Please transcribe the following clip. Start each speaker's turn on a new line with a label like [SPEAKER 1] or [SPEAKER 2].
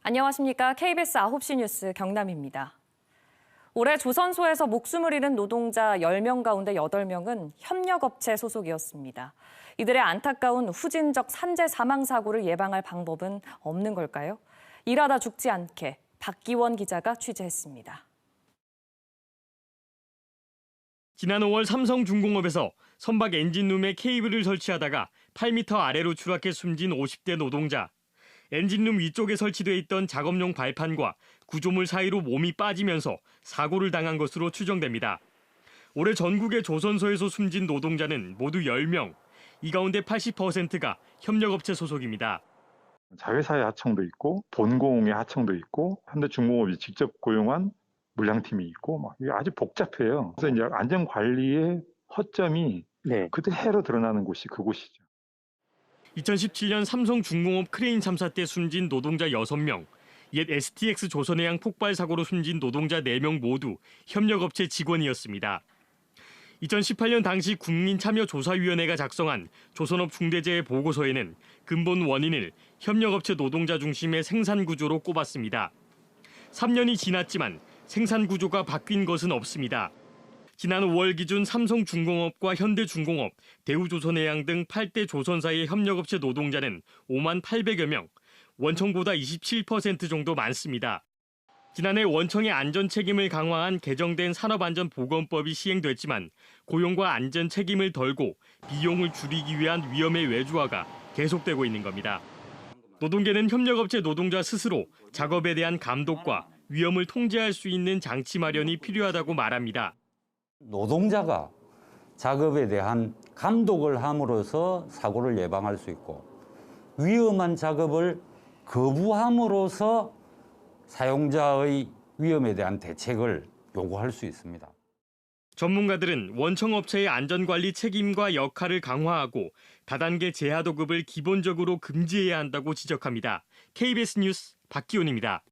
[SPEAKER 1] 안녕하십니까. KBS 9시 뉴스 경남입니다. 올해 조선소에서 목숨을 잃은 노동자 10명 가운데 8명은 협력업체 소속이었습니다. 이들의 안타까운 후진적 산재 사망 사고를 예방할 방법은 없는 걸까요? 일하다 죽지 않게 박기원 기자가 취재했습니다.
[SPEAKER 2] 지난 5월 삼성중공업에서 선박 엔진룸에 케이블을 설치하다가 8m 아래로 추락해 숨진 50대 노동자. 엔진룸 위쪽에 설치돼 있던 작업용 발판과 구조물 사이로 몸이 빠지면서 사고를 당한 것으로 추정됩니다. 올해 전국의 조선소에서 숨진 노동자는 모두 10명. 이 가운데 80%가 협력업체 소속입니다.
[SPEAKER 3] 자회사의 하청도 있고 본공의 하청도 있고 현대중공업이 직접 고용한 물량팀이 있고 막 이게 아주 복잡해요. 그래서 이제 안전관리의 허점이 그대로 드러나는 곳이 그곳이죠.
[SPEAKER 2] 2017년 삼성중공업 크레인 참사 때 숨진 노동자 6명, 옛 STX 조선해양 폭발 사고로 숨진 노동자 4명 모두 협력업체 직원이었습니다. 2018년 당시 국민참여조사위원회가 작성한 조선업 중대재해 보고서에는 근본 원인을 협력업체 노동자 중심의 생산구조로 꼽았습니다. 3년이 지났지만 생산구조가 바뀐 것은 없습니다. 지난 5월 기준 삼성중공업과 현대중공업, 대우조선해양 등 8대 조선사의 협력업체 노동자는 5만 800여 명, 원청보다 27% 정도 많습니다. 지난해 원청의 안전 책임을 강화한 개정된 산업안전보건법이 시행됐지만 고용과 안전 책임을 덜고 비용을 줄이기 위한 위험의 외주화가 계속되고 있는 겁니다. 노동계는 협력업체 노동자 스스로 작업에 대한 감독과 위험을 통제할 수 있는 장치 마련이 필요하다고 말합니다.
[SPEAKER 4] 노동자가 작업에 대한 감독을 함으로써 사고를 예방할 수 있고 위험한 작업을 거부함으로써 사용자의 위험에 대한 대책을 요구할 수 있습니다.
[SPEAKER 2] 전문가들은 원청업체의 안전관리 책임과 역할을 강화하고 다단계 재하도급을 기본적으로 금지해야 한다고 지적합니다. KBS 뉴스 박기훈입니다.